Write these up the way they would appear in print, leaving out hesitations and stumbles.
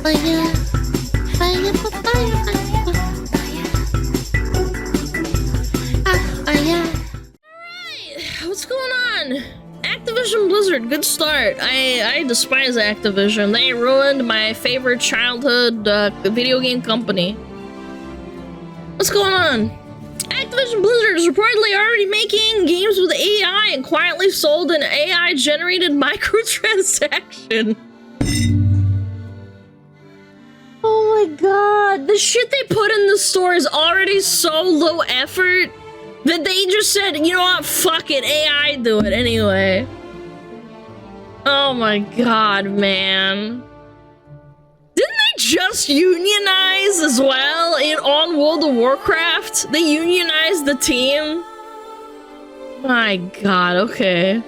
Fire, fire, fire, fire. Alright, what's going on? Activision Blizzard, good start. I despise Activision. They ruined my favorite childhood video game company. What's going on? Activision Blizzard is reportedly already making games with AI and quietly sold an AI-generated microtransaction. Oh my god, the shit they put in the store is already so low effort that they just said, you know what, fuck it, AI do it anyway. Oh my god, man. Didn't they just unionize as well on World of Warcraft? They unionized the team? My god, okay.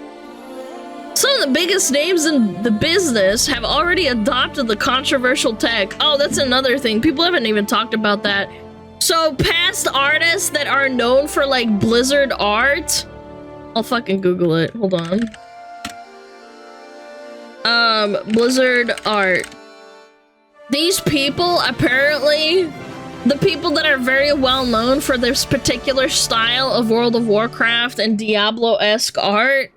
Some of the biggest names in the business have already adopted the controversial tech. Oh, that's another thing. People haven't even talked about that. So, past artists that are known for, like, Blizzard art... I'll fucking Google it. Hold on. Blizzard art. These people, apparently, the people that are very well known for this particular style of World of Warcraft and Diablo-esque art,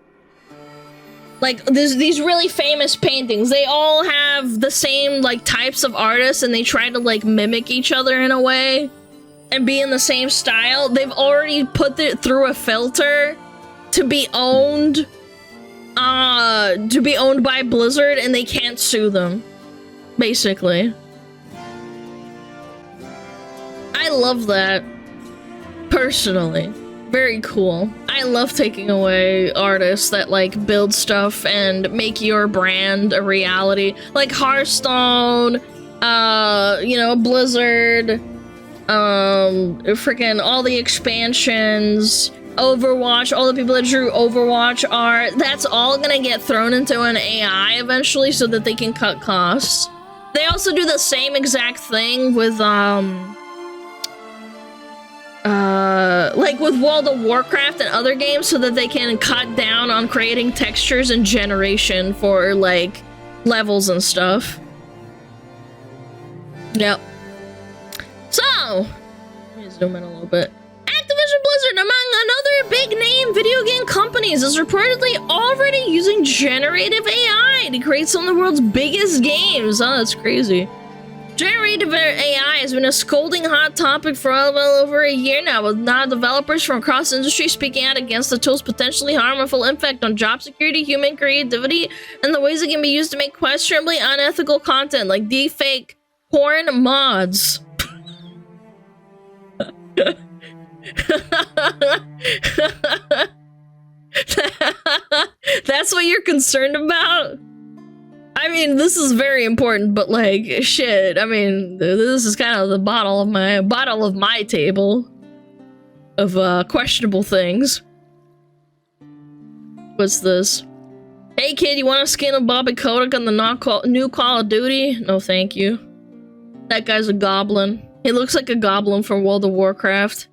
like, there's these really famous paintings. They all have the same, like, types of artists, and they try to, like, mimic each other in a way and be in the same style. They've already put it through a filter to be owned by Blizzard, and they can't sue them, basically. I love that, personally. Very cool. I love taking away artists that, like, build stuff and make your brand a reality. Like Hearthstone, you know, Blizzard, freaking all the expansions, Overwatch, all the people that drew Overwatch art. That's all gonna get thrown into an AI eventually so that they can cut costs. They also do the same exact thing with, like with World of Warcraft and other games so that they can cut down on creating textures and generation for, like, levels and stuff. Yep. So, let me zoom in a little bit. Activision Blizzard, among another big name video game companies, is reportedly already using generative AI to create some of the world's biggest games. Oh, that's crazy. Generative AI has been a scolding hot topic for well over a year now, with developers from across the industry speaking out against the tool's potentially harmful impact on job security, human creativity, and the ways it can be used to make questionably unethical content, like deepfake porn mods. That's what you're concerned about? I mean, this is very important, but, like, shit, I mean, this is kind of the bottom of my table of questionable things. What's this? Hey kid, you want a skin of Bobby Kotick on the new Call of Duty? No thank you. That guy's a goblin. He looks like a goblin from World of Warcraft.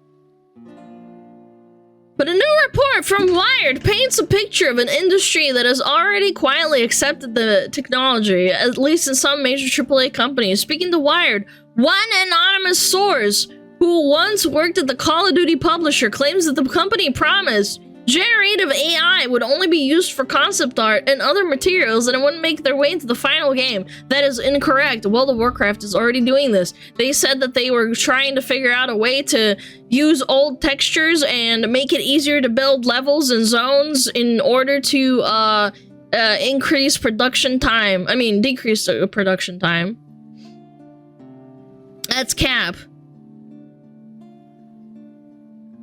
But a new report from Wired paints a picture of an industry that has already quietly accepted the technology, at least in some major AAA companies. Speaking to Wired, one anonymous source who once worked at the Call of Duty publisher claims that the company promised generative AI would only be used for concept art and other materials, and it wouldn't make their way into the final game. That is incorrect. World of Warcraft is already doing this. They said that they were trying to figure out a way to use old textures and make it easier to build levels and zones in order to increase production time. I mean, decrease the production time. That's cap.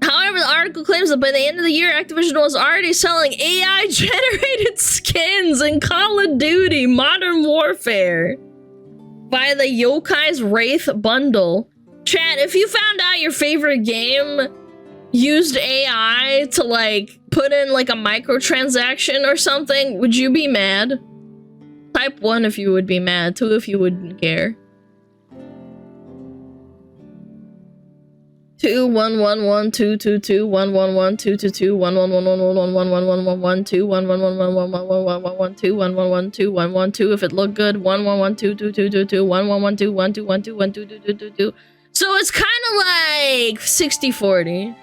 However, the article claims that by the end of the year, Activision was already selling AI-generated skins in Call of Duty Modern Warfare via the Yokai's Wraith bundle. Chat, if you found out your favorite game used AI to, like, put in, like, a microtransaction or something, would you be mad? Type 1 if you would be mad, 2 if you wouldn't care. 211122221111222211112111211121112 if it looked good 11122222111212122122222. So it's kind of like 60-40.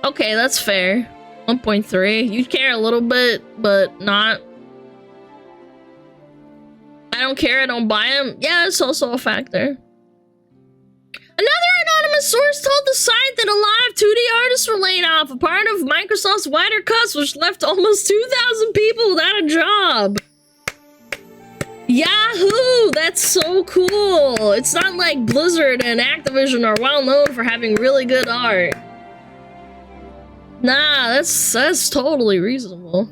Okay, that's fair. 1.3. You'd care a little bit, but not. I don't care, I don't buy them. Yeah, it's also a factor. Another anonymous source told the site that a lot of 2D artists were laid off, a part of Microsoft's wider cuts, which left almost 2,000 people without a job. Yahoo! That's so cool. It's not like Blizzard and Activision are well known for having really good art. Nah, that's totally reasonable.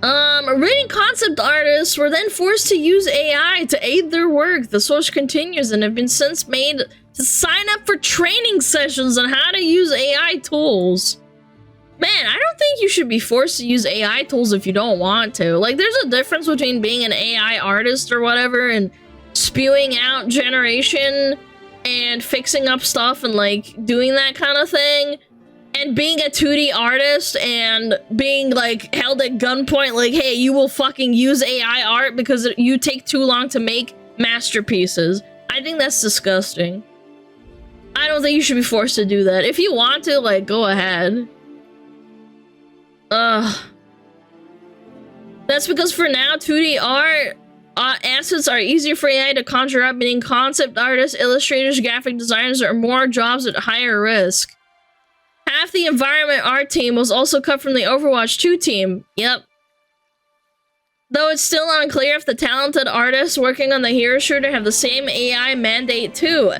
Reading concept artists were then forced to use AI to aid their work. The source continues and have been since made to sign up for training sessions on how to use AI tools. Man, I don't think you should be forced to use AI tools if you don't want to. Like, there's a difference between being an AI artist or whatever and spewing out generation and fixing up stuff and, like, doing that kind of thing, and being a 2D artist and being, like, held at gunpoint, like, hey, you will fucking use AI art because you take too long to make masterpieces. I think that's disgusting. I don't think you should be forced to do that. If you want to, like, go ahead. That's because for now, 2D art assets are easier for AI to conjure up, meaning concept artists, illustrators, graphic designers are more jobs at higher risk. Half the environment art team was also cut from the Overwatch 2 team. Yep. Though it's still unclear if the talented artists working on the hero shooter have the same AI mandate too.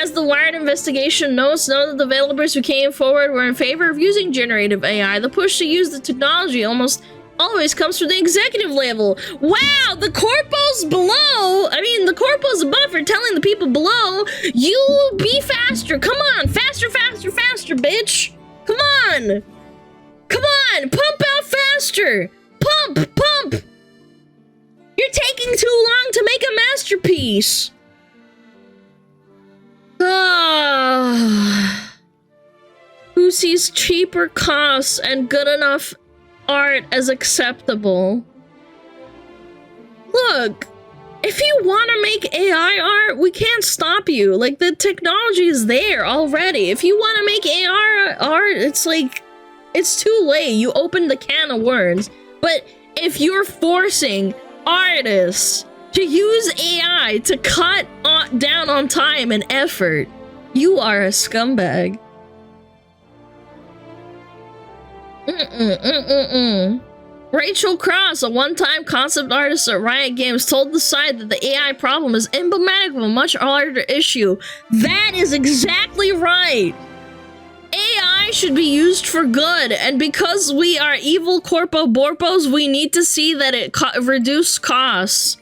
As the Wired investigation notes, none of the developers who came forward were in favor of using generative AI. The push to use the technology almost always comes from the executive level. Wow, the corpos below, the corpos above are telling the people below, you be faster, come on, faster, faster, faster, bitch. Come on! Come on! Pump out faster! Pump! Pump! You're taking too long to make a masterpiece! Who sees cheaper costs and good enough art as acceptable? Look, if you want to make AI art, we can't stop you. Like, the technology is there already. If you want to make AI art, it's like, it's too late. You opened the can of worms. But if you're forcing artists to use AI to cut down on time and effort, you are a scumbag. Rachel Cross, a one-time concept artist at Riot Games, told the site that the AI problem is emblematic of a much larger issue. That is exactly right. AI should be used for good, and because we are evil corpo borpos, we need to see that it reduces costs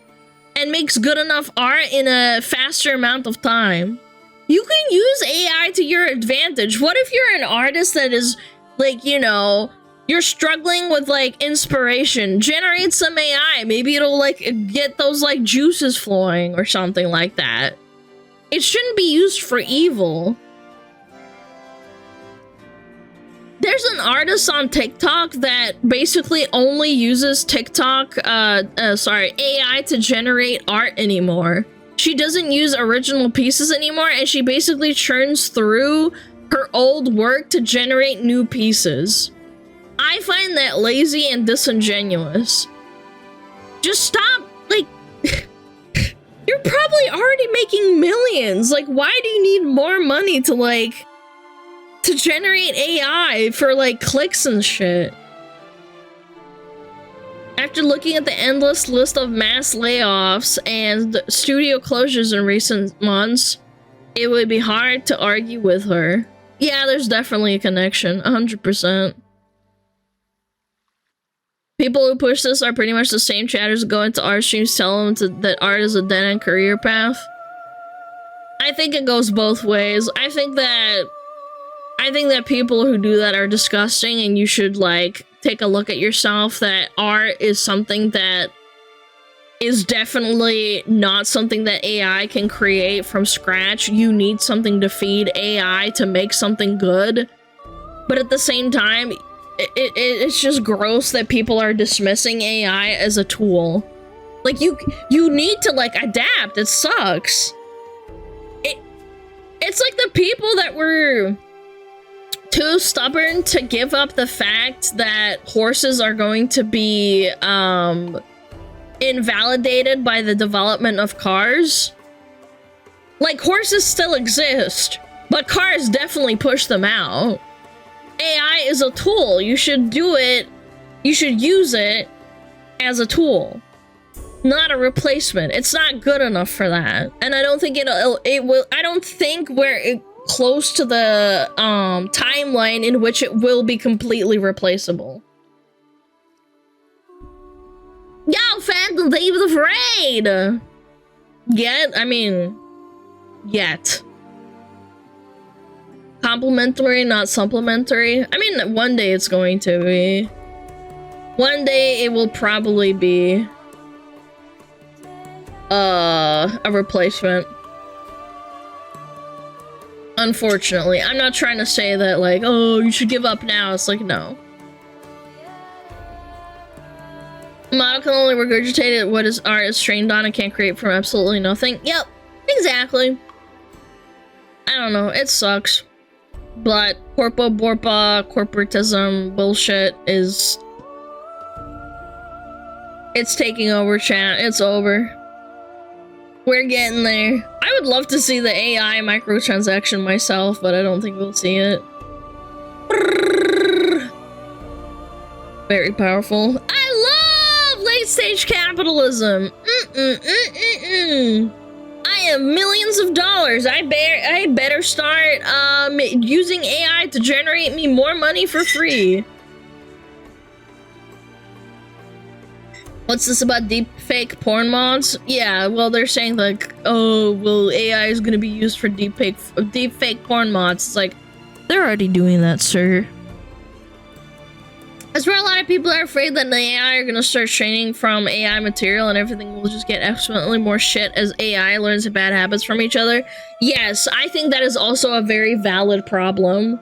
and makes good enough art in a faster amount of time. You can use AI to your advantage. What if you're an artist that is, like, you know, you're struggling with, like, inspiration? Generate some AI. Maybe it'll, like, get those, like, juices flowing or something like that. It shouldn't be used for evil. There's an artist on TikTok that basically only uses AI to generate art anymore. She doesn't use original pieces anymore, and she basically churns through her old work to generate new pieces. I find that lazy and disingenuous. Just stop, like, you're probably already making millions. Like, why do you need more money to, like, to generate AI for, like, clicks and shit? After looking at the endless list of mass layoffs and studio closures in recent months, it would be hard to argue with her. Yeah, there's definitely a connection, 100%. People who push this are pretty much the same chatters who go into art streams telling them that art is a dead-end career path. I think it goes both ways. I think that people who do that are disgusting, and you should, like, take a look at yourself, that art is something that is definitely not something that AI can create from scratch. You need something to feed AI to make something good. But at the same time, it's just gross that people are dismissing AI as a tool. Like, you need to, like, adapt. It sucks. It's like the people that were too stubborn to give up the fact that horses are going to be, invalidated by the development of cars. Like, horses still exist, but cars definitely push them out. AI is a tool. You should use it as a tool, not a replacement. It's not good enough for that. And I don't think it will, I don't think we're close to the timeline in which it will be completely replaceable. Yo, Phantom, thank you for the raid! Yet. Complimentary, not supplementary. I mean, one day it's going to be. One day it will probably be a replacement. Unfortunately. I'm not trying to say that, like, oh, you should give up now. It's like, no. Model can only regurgitate what his art is trained on and can't create from absolutely nothing. Yep, exactly. I don't know, it sucks. But corporatism bullshit is... It's taking over, chat. It's over. We're getting there. I would love to see the AI microtransaction myself, but I don't think we'll see it. Very powerful. I love late-stage capitalism. I have millions of dollars. I better start using AI to generate me more money for free. What's this about deep fake porn mods? Yeah, well, they're saying like, oh, well, AI is gonna be used for deep fake porn mods. It's like, they're already doing that, sir. That's where a lot of people are afraid that the AI are gonna start training from AI material and everything will just get exponentially more shit as AI learns bad habits from each other. Yes, I think that is also a very valid problem.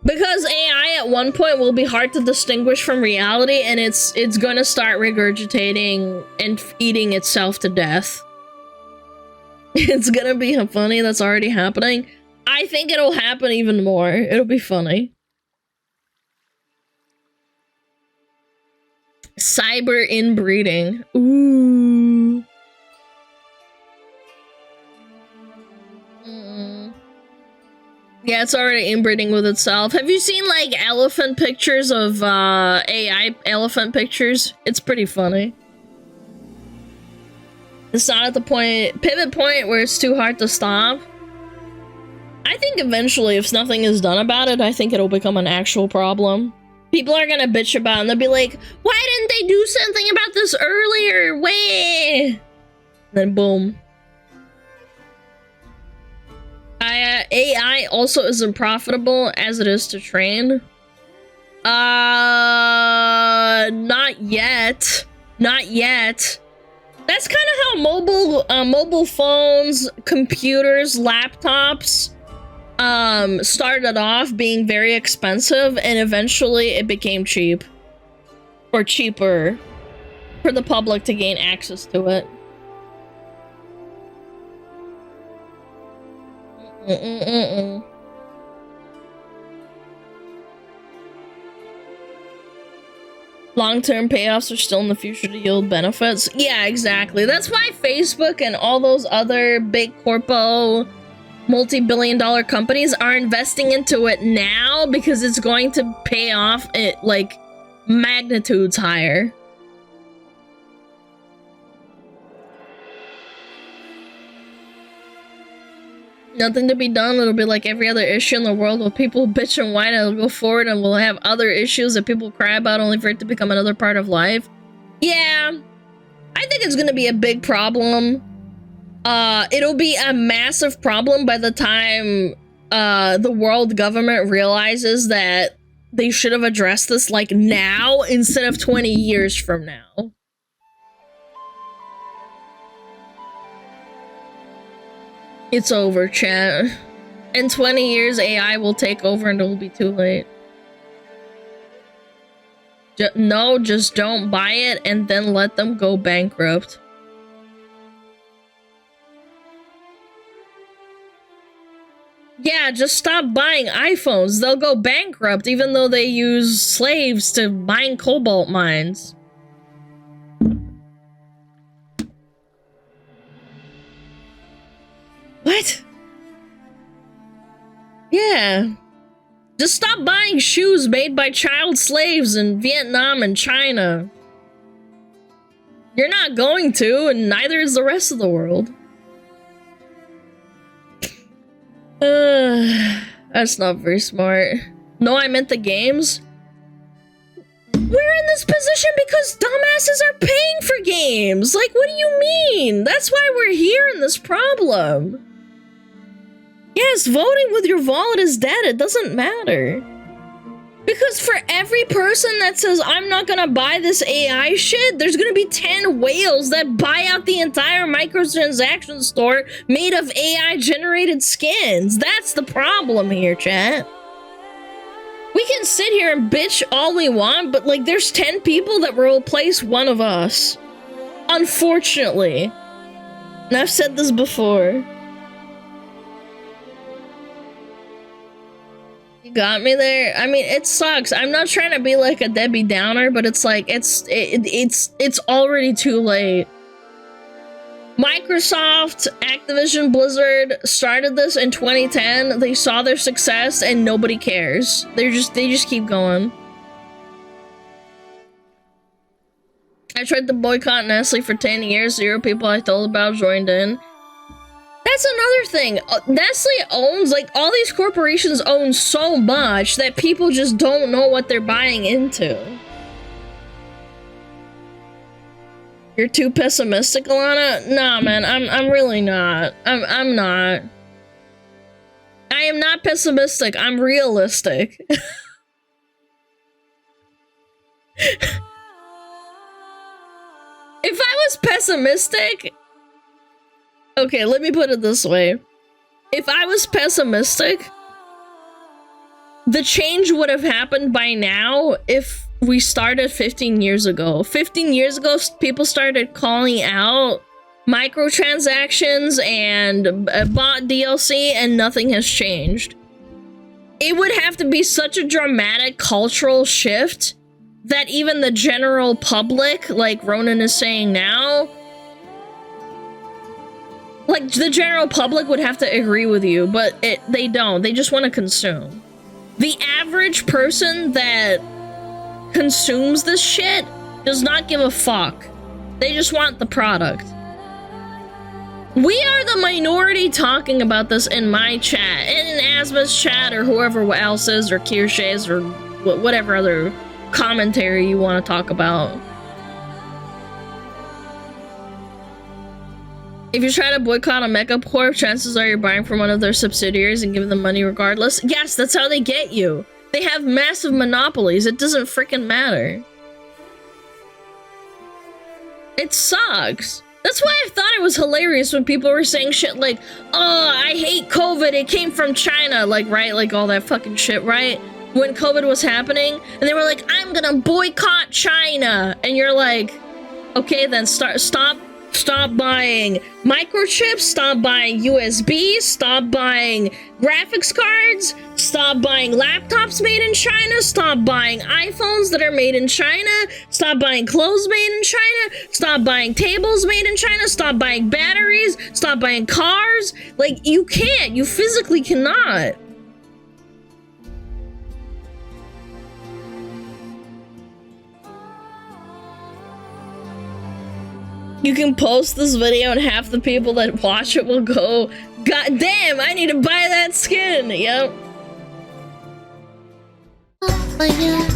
Because AI at one point will be hard to distinguish from reality, and it's gonna start regurgitating and eating itself to death. It's gonna be funny. That's already happening. I think it'll happen even more. It'll be funny. Cyber inbreeding. Ooh. Yeah, it's already inbreeding with itself. Have you seen, like, elephant pictures of, AI elephant pictures? It's pretty funny. It's not at the pivot point where it's too hard to stop. I think eventually, if nothing is done about it, I think it'll become an actual problem. People are gonna bitch about it, and they'll be like, why didn't they do something about this earlier? Way. Then boom. AI also isn't profitable as it is to train. Not yet. Not yet. That's kind of how mobile phones, computers, laptops, started off being very expensive, and eventually it became cheap. Or cheaper for the public to gain access to it. Long-term payoffs are still in the future to yield benefits. Yeah, exactly. That's why Facebook and all those other big corpo multi-billion-dollar companies are investing into it now, because it's going to pay off at, like, magnitudes higher. Nothing to be done. It'll be like every other issue in the world with people bitch and whine. It'll go forward and we'll have other issues that people cry about only for it to become another part of life. Yeah, I think it's gonna be a big problem. It'll be a massive problem by the time the world government realizes that they should have addressed this like now instead of 20 years from now. It's over, chat. In 20 years, AI will take over and it will be too late. No, just don't buy it and then let them go bankrupt. Yeah, just stop buying iPhones. They'll go bankrupt even though they use slaves to mine cobalt mines. What? Yeah. Just stop buying shoes made by child slaves in Vietnam and China. You're not going to, and neither is the rest of the world. That's not very smart. No, I meant the games. We're in this position because dumbasses are paying for games. Like, what do you mean? That's why we're here in this problem. Yes, voting with your wallet is dead. It doesn't matter. Because for every person that says, I'm not gonna buy this AI shit, there's gonna be 10 whales that buy out the entire microtransaction store made of AI-generated skins. That's the problem here, chat. We can sit here and bitch all we want, but, like, there's 10 people that will replace one of us. Unfortunately. And I've said this before. You got me there. I mean, it sucks. I'm not trying to be like a Debbie Downer, but it's like it's already too late. Microsoft, Activision Blizzard started this in 2010. They saw their success and nobody cares. They just keep going. I tried to boycott Nestle for 10 years. 0 people I told about joined in. That's another thing. Nestle owns, like, all these corporations own so much that people just don't know what they're buying into. You're too pessimistic, Alana? Nah, man, I'm really not. I'm not. I am not pessimistic. I'm realistic. If I was pessimistic... Okay, let me put it this way. If I was pessimistic, the change would have happened by now if we started 15 years ago. 15 years ago, people started calling out microtransactions and bought DLC and nothing has changed. It would have to be such a dramatic cultural shift that even the general public, like Ronan is saying now, like, the general public would have to agree with you, but they don't. They just want to consume. The average person that consumes this shit does not give a fuck. They just want the product. We are the minority talking about this in my chat, and in Asma's chat, or whoever else is, or Kirsch's, or whatever other commentary you want to talk about. If you try to boycott a Mecha Corp, chances are you're buying from one of their subsidiaries and giving them money regardless. Yes, that's how they get you. They have massive monopolies. It doesn't freaking matter. It sucks. That's why I thought it was hilarious when people were saying shit like, oh, I hate COVID, it came from China, like, right? Like, all that fucking shit, right? When COVID was happening, and they were like, I'm gonna boycott China. And you're like, okay, then stop buying microchips, stop buying USBs, stop buying graphics cards, stop buying laptops made in China, stop buying iPhones that are made in China, stop buying clothes made in China, stop buying tables made in China, stop buying batteries, stop buying cars. Like, you can't, you physically cannot. You can post this video and half the people that watch it will go, God damn, I need to buy that skin. Yep. Oh, yeah.